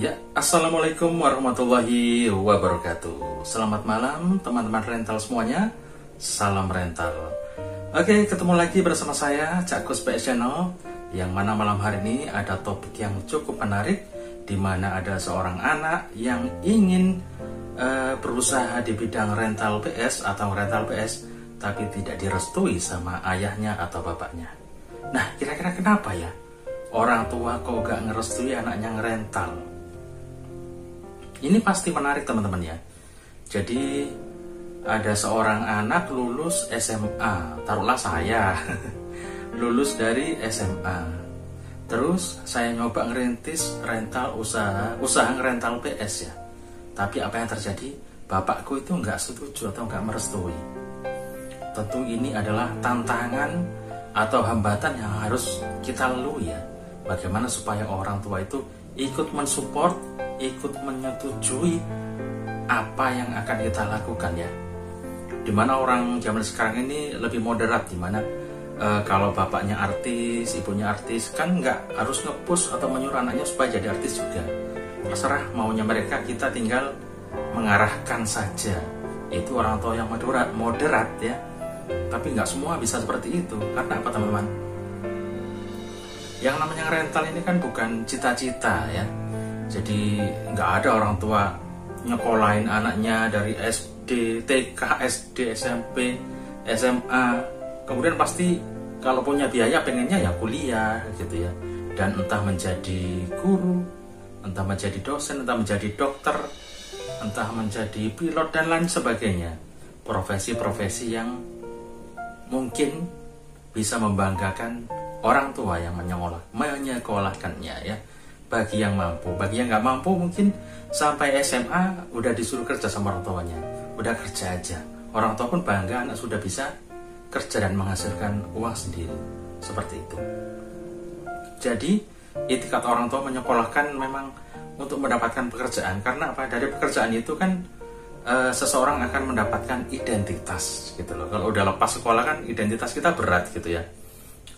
Ya, Assalamualaikum warahmatullahi wabarakatuh. Selamat malam teman-teman rental semuanya. Salam rental. Oke, ketemu lagi bersama saya Cak Gus PS Channel. Yang mana malam hari ini ada topik yang cukup menarik, di mana ada seorang anak yang ingin berusaha di bidang rental PS atau rental PS, tapi tidak direstui sama ayahnya atau bapaknya. Nah, kira-kira kenapa ya orang tua kok gak ngerestui anaknya ngerental? Ini pasti menarik teman-teman ya. Jadi ada seorang anak lulus SMA, taruhlah saya lulus dari SMA. Terus saya nyoba ngerintis rental usaha ngerental PS ya. Tapi apa yang terjadi? Bapakku itu nggak setuju atau nggak merestui. Tentu ini adalah tantangan atau hambatan yang harus kita lalui ya. Bagaimana supaya orang tua itu ikut mensupport, ikut menyetujui apa yang akan kita lakukan ya. Dimana orang zaman sekarang ini lebih moderat, dimana kalau bapaknya artis, ibunya artis, kan nggak harus nge-push atau menyuruh anaknya supaya jadi artis juga. Terserah maunya mereka, kita tinggal mengarahkan saja. Itu orang tua yang moderat ya. Tapi nggak semua bisa seperti itu. Karena apa teman-teman? Yang namanya rental ini kan bukan cita-cita ya. Jadi nggak ada orang tua nyekolahin anaknya dari SD, TK, SD, SMP, SMA. Kemudian pasti kalau punya biaya pengennya ya kuliah gitu ya. Dan entah menjadi guru, entah menjadi dosen, entah menjadi dokter, entah menjadi pilot dan lain sebagainya. Profesi-profesi yang mungkin bisa membanggakan orang tua yang menyekolahkannya ya. Bagi yang mampu, bagi yang nggak mampu mungkin sampai SMA udah disuruh kerja sama orang tuanya, udah kerja aja. Orang tua pun bangga anak sudah bisa kerja dan menghasilkan uang sendiri, seperti itu. Jadi etikat orang tua menyekolahkan memang untuk mendapatkan pekerjaan, karena apa? Dari pekerjaan itu kan seseorang akan mendapatkan identitas gitu loh. Kalau udah lepas sekolah kan identitas kita berat gitu ya.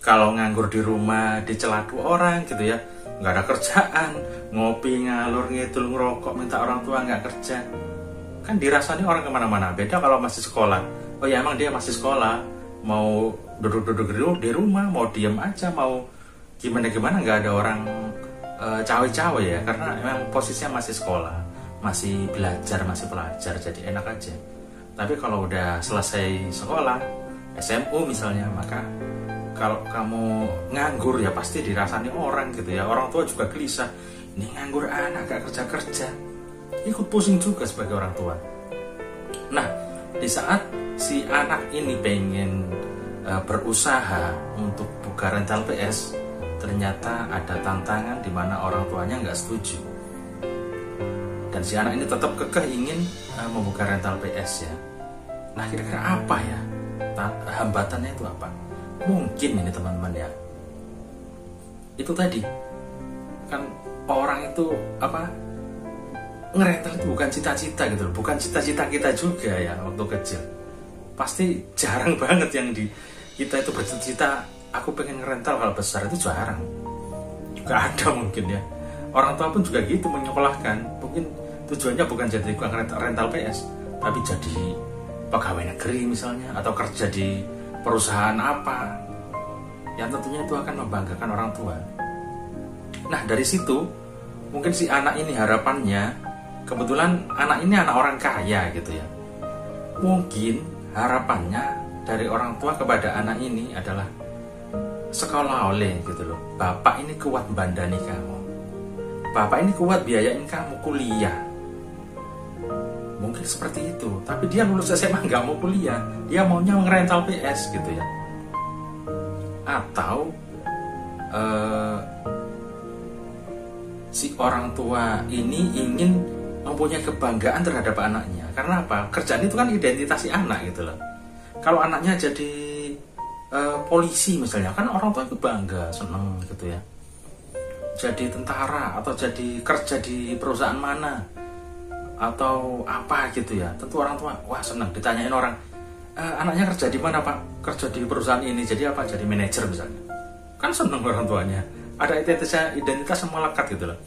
Kalau nganggur di rumah dicela orang gitu ya, nggak ada kerjaan, ngopi ngalur ngidul ngerokok minta orang tua nggak kerja, kan dirasani orang kemana-mana. Beda kalau masih sekolah. Oh ya emang dia masih sekolah, mau duduk di rumah, mau diem aja, mau gimana nggak ada orang cawe-cawe ya, karena emang posisinya masih sekolah, masih belajar, masih pelajar, jadi enak aja. Tapi kalau udah selesai sekolah, SMU misalnya, maka kalau kamu nganggur ya pasti dirasani orang gitu ya. Orang tua juga gelisah, ini nganggur anak gak kerja-kerja, ikut pusing juga sebagai orang tua. Nah, di saat si anak ini pengen berusaha untuk buka rental PS, ternyata ada tantangan di mana orang tuanya nggak setuju. Dan si anak ini tetap kekeh ingin membuka rental PS ya. Nah, kira-kira apa ya hambatannya itu apa? Mungkin ini teman-teman ya, itu tadi kan orang itu apa, ngerental itu bukan cita-cita gitu loh, bukan cita-cita kita juga ya waktu kecil. Pasti jarang banget yang kita itu bercita-cita aku pengen ngerental kalau besar, itu jarang. Gak ada mungkin ya. Orang tua pun juga gitu menyekolahkan, mungkin tujuannya bukan jadi tukang rental PS, tapi jadi pegawai negeri misalnya, atau kerja di perusahaan apa yang tentunya itu akan membanggakan orang tua. Nah, dari situ mungkin si anak ini harapannya, kebetulan anak ini anak orang kaya gitu ya, mungkin harapannya dari orang tua kepada anak ini adalah sekolah oleh gitu loh. Bapak ini kuat bandani kamu, bapak ini kuat biayain kamu kuliah. Mungkin seperti itu. Tapi dia lulus SMA nggak mau kuliah, dia maunya ngerental PS gitu ya. Atau si orang tua ini ingin mempunyai kebanggaan terhadap anaknya. Karena apa? Kerjaan itu kan identitas si anak gitu loh. Kalau anaknya jadi polisi misalnya, kan orang tua itu bangga, seneng gitu ya. Jadi tentara atau jadi kerja di perusahaan mana atau apa gitu ya, tentu orang tua wah senang. Ditanyain orang, anaknya kerja di mana pak? Kerja di perusahaan ini, jadi apa? Jadi manajer misalnya, kan senang orang tuanya. Ada identitas yang melekat gitu loh.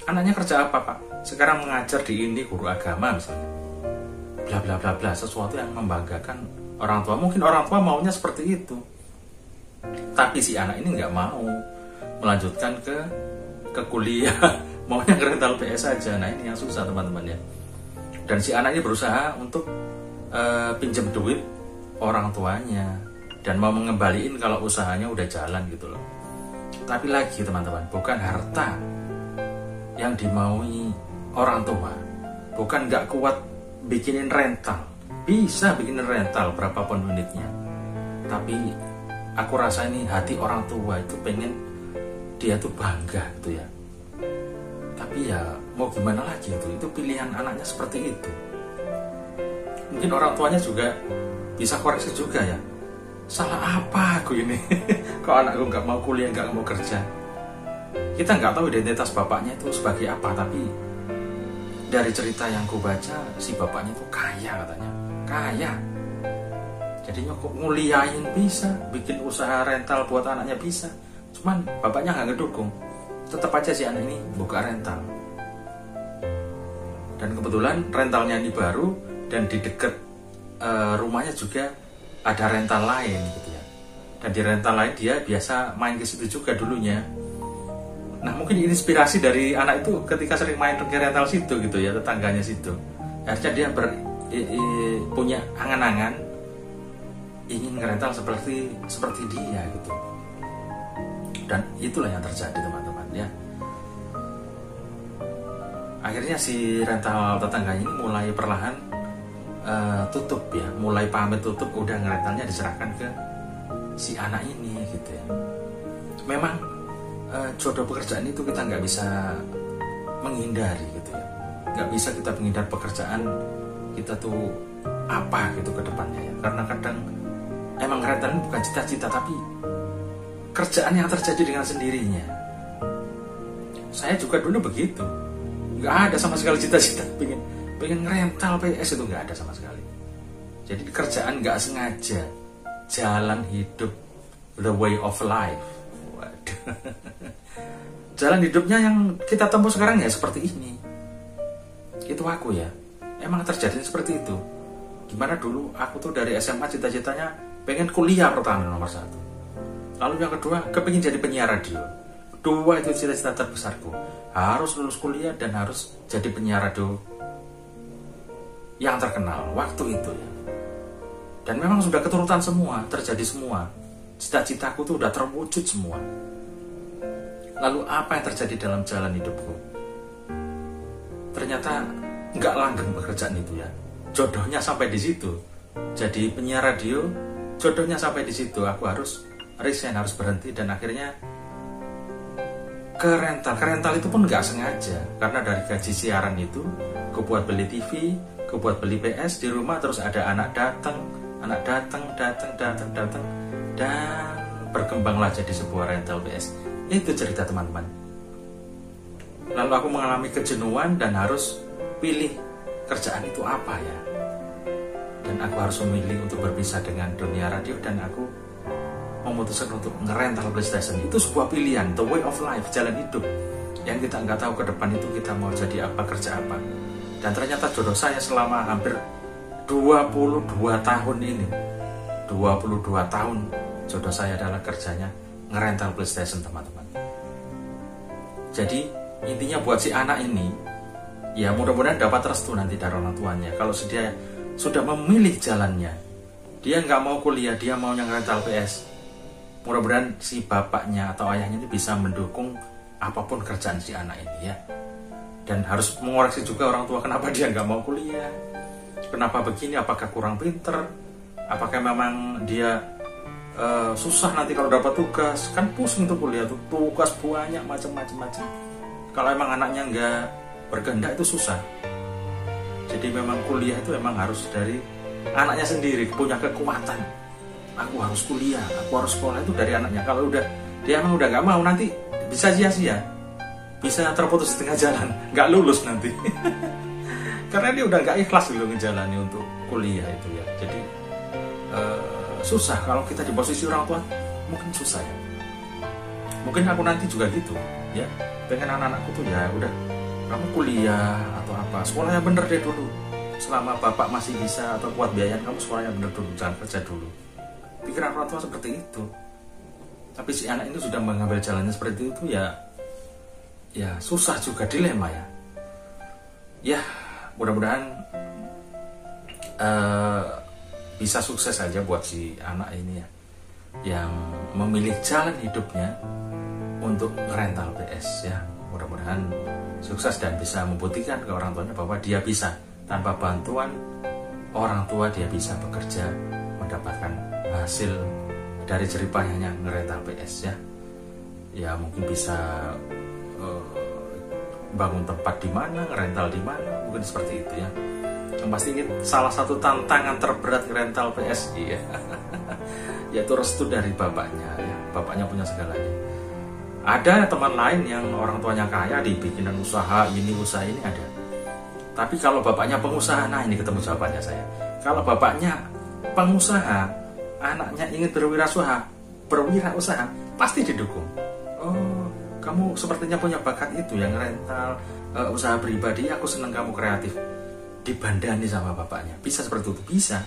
Anaknya kerja apa Pak? Sekarang mengajar di ini, guru agama misalnya. Bla bla bla bla, sesuatu yang membanggakan orang tua. Mungkin orang tua maunya seperti itu, tapi si anak ini nggak mau melanjutkan ke kuliah, maunya rental PS saja. Nah ini yang susah teman-teman ya. Dan si anak ini berusaha untuk pinjam duit orang tuanya dan mau mengembaliin kalau usahanya udah jalan gitu loh. Tapi lagi teman-teman, bukan harta yang dimaui orang tua, bukan nggak kuat bikinin rental, bisa bikinin rental berapapun unitnya. Tapi aku rasa ini hati orang tua itu pengen dia tuh bangga gitu ya. Tapi ya mau gimana lagi, itu pilihan anaknya seperti itu. Mungkin orang tuanya juga bisa koreksi juga ya, salah apa aku ini kok anakku nggak mau kuliah, nggak mau kerja. Kita nggak tahu identitas bapaknya itu sebagai apa, tapi dari cerita yang ku baca si bapaknya itu kaya katanya, kaya. Jadinya kok nguliain bisa, bikin usaha rental buat anaknya bisa, cuman bapaknya nggak ngedukung. Tetap aja si anak ini buka rental. Dan kebetulan rentalnya ini baru, dan di dekat rumahnya juga ada rental lain gitu ya. Dan di rental lain dia biasa main ke situ juga dulunya. Nah mungkin inspirasi dari anak itu ketika sering main ke rental situ gitu ya, tetangganya situ. Akhirnya dia punya angan-angan ingin ngerental seperti dia gitu. Dan itulah yang terjadi teman-teman ya. Akhirnya si rental tetangganya ini mulai perlahan tutup ya, mulai pamit tutup, udah ngerentalnya diserahkan ke si anak ini gitu ya. Memang jodoh pekerjaan itu kita nggak bisa menghindari gitu ya, nggak bisa kita menghindar pekerjaan kita tuh apa gitu ke depannya ya. Karena kadang emang rental ini bukan cita-cita, tapi kerjaan yang terjadi dengan sendirinya. Saya juga dulu begitu, nggak ada sama sekali cita-cita pengen ngerental PS, itu nggak ada sama sekali. Jadi kerjaan nggak sengaja, jalan hidup, the way of life. Waduh. Jalan hidupnya yang kita tempuh sekarang ya seperti ini. Itu aku ya, emang terjadi seperti itu. Gimana dulu aku tuh dari SMA cita-citanya pengen kuliah pertama nomor 1. Lalu yang kedua kepingin jadi penyiar radio. 2 itu cita-cita terbesarku, harus lulus kuliah dan harus jadi penyiar radio yang terkenal waktu itu ya. Dan memang sudah keturutan semua, terjadi semua. Cita-citaku tuh udah terwujud semua. Lalu apa yang terjadi dalam jalan hidupku? Ternyata nggak langgeng pekerjaan itu ya. Jodohnya sampai di situ. Jadi penyiar radio, jodohnya sampai di situ. Aku harus resign, harus berhenti, dan akhirnya ke rental. Ke rental itu pun nggak sengaja, karena dari gaji siaran itu aku buat beli TV, aku buat beli PS di rumah, terus ada anak datang, dan berkembanglah jadi sebuah rental PS. Itu cerita teman-teman. Lalu aku mengalami kejenuhan dan harus pilih kerjaan itu apa ya. Dan aku harus memilih untuk berpisah dengan dunia radio, dan aku memutuskan untuk ngerental PlayStation. Itu sebuah pilihan, the way of life, jalan hidup yang kita nggak tahu ke depan itu kita mau jadi apa, kerja apa. Dan ternyata jodoh saya selama hampir 22 tahun ini, 22 tahun jodoh saya adalah kerjanya ngerental PlayStation teman-teman. Jadi intinya buat si anak ini, ya mudah-mudahan dapat restu nanti dari orang tuanya. Kalau dia sudah memilih jalannya, dia nggak mau kuliah, dia mau yang rental PS, mudah-mudahan si bapaknya atau ayahnya ini bisa mendukung apapun kerjaan si anak ini ya. Dan harus mengoreksi juga orang tua, kenapa dia nggak mau kuliah, kenapa begini, apakah kurang pinter, apakah memang dia susah nanti kalau dapat tugas, kan pusing tuh kuliah tuh, tugas banyak macam-macam. Kalau emang anaknya nggak berkehendak itu susah. Jadi memang kuliah itu memang harus dari anaknya sendiri, punya kekuatan. Aku harus kuliah, aku harus sekolah, itu dari anaknya. Kalau dia emang udah nggak mau, nanti bisa sia-sia, bisa terputus di tengah jalan, nggak lulus nanti. Karena dia udah nggak ikhlas dulu ngejalani untuk kuliah itu ya. Jadi susah kalau kita di posisi orang tua, mungkin susah ya. Mungkin aku nanti juga gitu ya, pengen anak-anakku tuh ya udah, kamu kuliah atau apa, sekolah yang bener deh dulu. Selama bapak masih bisa atau kuat biayain, kamu sekolah yang bener dulu, jangan kerja dulu. Pikiran orang tua seperti itu. Tapi si anak ini sudah mengambil jalannya seperti itu, ya susah juga, dilema ya. Ya mudah-mudahan bisa sukses saja buat si anak ini ya, yang memilih jalan hidupnya untuk rental PS ya. Mudah-mudahan sukses dan bisa membuktikan ke orang tuanya bahwa dia bisa, tanpa bantuan orang tua dia bisa bekerja, mendapatkan hasil dari jeripayahnya ngerental PS ya. Ya mungkin bisa bangun tempat di mana, ngerental di mana, mungkin seperti itu ya. Yang pasti ini salah satu tantangan terberat rental PS ya. Yaitu restu dari bapaknya ya. Bapaknya punya segalanya. Ada teman lain yang orang tuanya kaya, dibikinan usaha ini ada. Tapi kalau bapaknya pengusaha, nah ini ketemu jawabannya saya. Kalau bapaknya pengusaha, anaknya ingin berwirausaha, pasti didukung. Oh, kamu sepertinya punya bakat itu yang rental, usaha pribadi, aku senang kamu kreatif. Dibandani sama bapaknya, bisa seperti itu, bisa.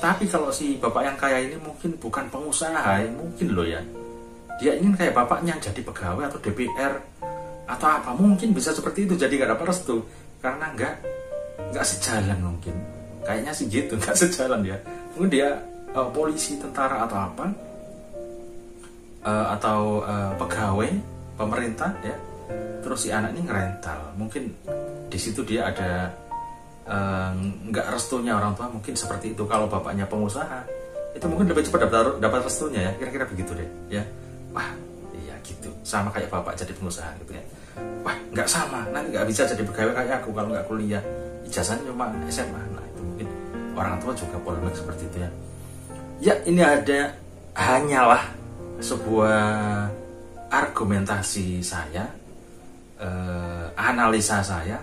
Tapi kalau si bapak yang kaya ini mungkin bukan pengusaha, mungkin loh ya, dia ingin kayak bapaknya jadi pegawai atau DPR atau apa, mungkin bisa seperti itu, jadi gak dapat restu karena nggak sejalan mungkin, kayaknya sih gitu, nggak sejalan ya. Mungkin dia polisi, tentara atau apa, atau pegawai pemerintah ya. Terus si anak ini ngerental, mungkin di situ dia ada nggak restunya orang tua, mungkin seperti itu. Kalau bapaknya pengusaha, itu mungkin lebih cepat dapat restunya ya, kira-kira begitu deh ya. Wah iya gitu, sama kayak bapak jadi pengusaha gitu ya. Wah nggak sama, nanti nggak bisa jadi pegawai kayak aku kalau nggak kuliah, ijazahnya cuma SMA. Nah itu mungkin orang tua juga polemik seperti itu ya. Ya ini hanyalah sebuah argumentasi saya, analisa saya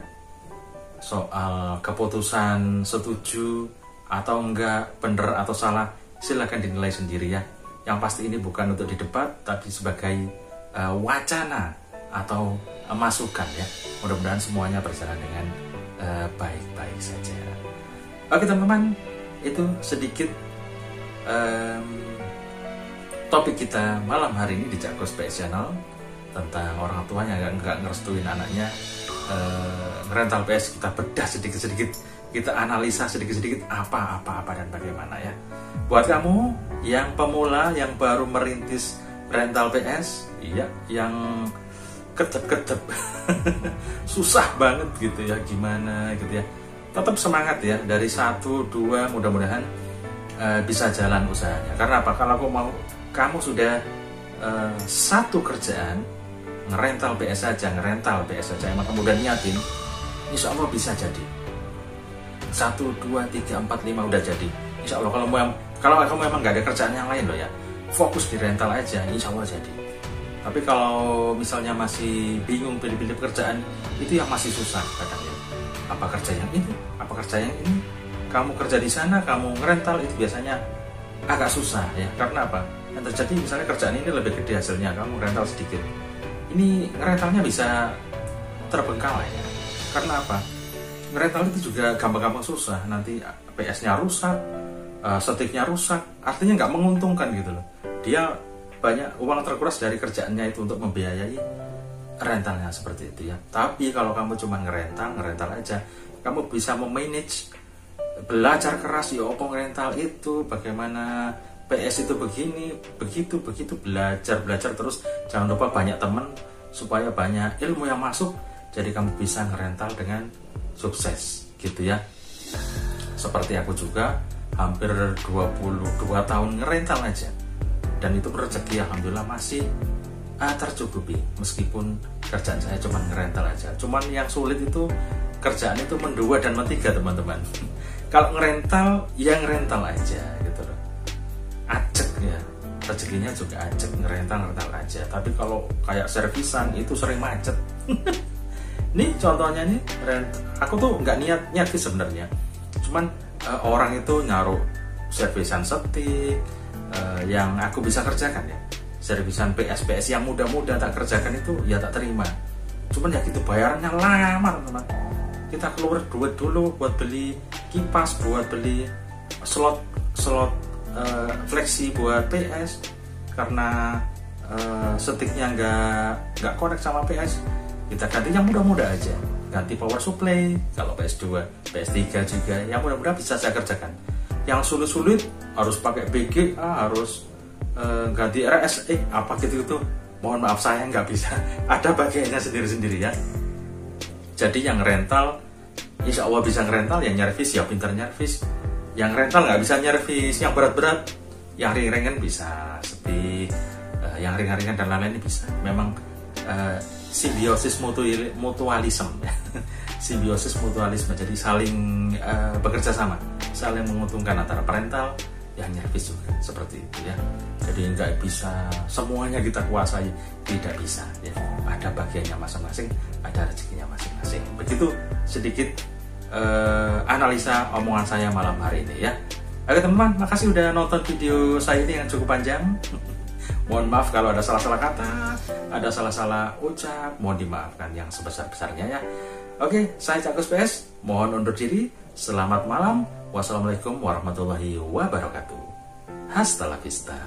soal keputusan setuju atau enggak, benar atau salah, silakan dinilai sendiri ya. Yang pasti ini bukan untuk didebat, tapi sebagai wacana atau masukan ya. Mudah-mudahan semuanya berjalan dengan baik-baik saja. Oke teman-teman, itu sedikit topik kita malam hari ini di Cakos PS Channel, tentang orang tuanya nggak ngerestuin anaknya rental PS. Kita bedah sedikit-sedikit, kita analisa sedikit-sedikit apa dan bagaimana ya. Buat kamu yang pemula, yang baru merintis rental PS, iya, yang kedep-kedep susah banget gitu ya, gimana gitu ya, tetap semangat ya. Dari 1, 2 mudah-mudahan bisa jalan usahanya. Karena apa? Kalau kamu sudah satu kerjaan, ngerental PS saja, emang kamu udah niatin, insya Allah bisa jadi. 1, 2, 3, 4, 5 udah jadi. Insya Allah kalau kamu memang gak ada kerjaan yang lain loh ya, fokus di rental aja, insya Allah jadi. Tapi kalau misalnya masih bingung pilih-pilih pekerjaan, itu yang masih susah kadang ya. Apa kerja yang ini? Apa kerja yang ini? Kamu kerja di sana, kamu ngerental, itu biasanya agak susah ya. Karena apa? Yang terjadi misalnya kerjaan ini lebih gede hasilnya, kamu rental sedikit, ini ngerentalnya bisa terbengkalai ya. Karena apa? Ngerental itu juga gampang-gampang susah. Nanti PS-nya rusak, setiknya rusak, artinya nggak menguntungkan gitu loh. Dia banyak uang terkuras dari kerjaannya itu untuk membiayai rentalnya seperti itu ya. Tapi kalau kamu cuma ngerental aja, kamu bisa memanage, belajar keras ya opo ngerental itu, bagaimana PS itu begini, begitu, belajar terus. Jangan lupa banyak teman supaya banyak ilmu yang masuk, jadi kamu bisa ngerental dengan sukses gitu ya. Seperti aku juga hampir 22 tahun ngerental aja, dan itu rezeki alhamdulillah masih tercukupi meskipun kerjaan saya cuma ngerental aja. Cuman yang sulit itu kerjaan itu mendua dan mentiga teman-teman. Kalau ngerental ya ngerental aja gitu loh, acek ya, rezekinya juga acek, ngerental aja. Tapi kalau kayak servisan itu sering macet. Nih contohnya nih, aku tuh nggak niat sih sebenarnya, cuman orang itu nyaruh servisan setik yang aku bisa kerjakan ya. Servisan PS yang mudah-mudah tak kerjakan itu ya tak terima. Cuman ya gitu, bayarnya lama teman-teman. Kita keluar duit dulu buat beli kipas, buat beli slot fleksi buat PS, karena sticknya nggak connect sama PS. Kita ganti yang mudah-mudah aja, ganti power supply. Kalau PS2, PS3 juga yang mudah-mudah bisa saya kerjakan. Yang sulit-sulit harus pakai BGA, harus ganti RSE apa gitu, mohon maaf saya nggak bisa. Ada bagiannya sendiri-sendiri ya. Jadi yang rental insya Allah bisa ngerental, yang nyervis ya pinter nyervis. Yang rental nggak bisa nyervis yang berat-berat, yang ringan-ringan bisa setik, yang ringan-ringan dan lain-lain bisa. Memang simbiosis mutualisme simbiosis mutualisme, jadi saling bekerja sama, saling menguntungkan antara perental yang nyervis juga, seperti itu ya. Jadi nggak bisa semuanya kita kuasai, tidak bisa ya. Ada bagiannya masing-masing, ada rezekinya masing-masing. Begitu sedikit analisa omongan saya malam hari ini ya. Oke teman-teman, makasih udah nonton video saya ini yang cukup panjang. Mohon maaf kalau ada salah-salah kata, ada salah-salah ucap, mohon dimaafkan yang sebesar-besarnya ya. Oke, saya Cakus PS, mohon undur diri. Selamat malam. Wassalamualaikum warahmatullahi wabarakatuh. Hasta la vista.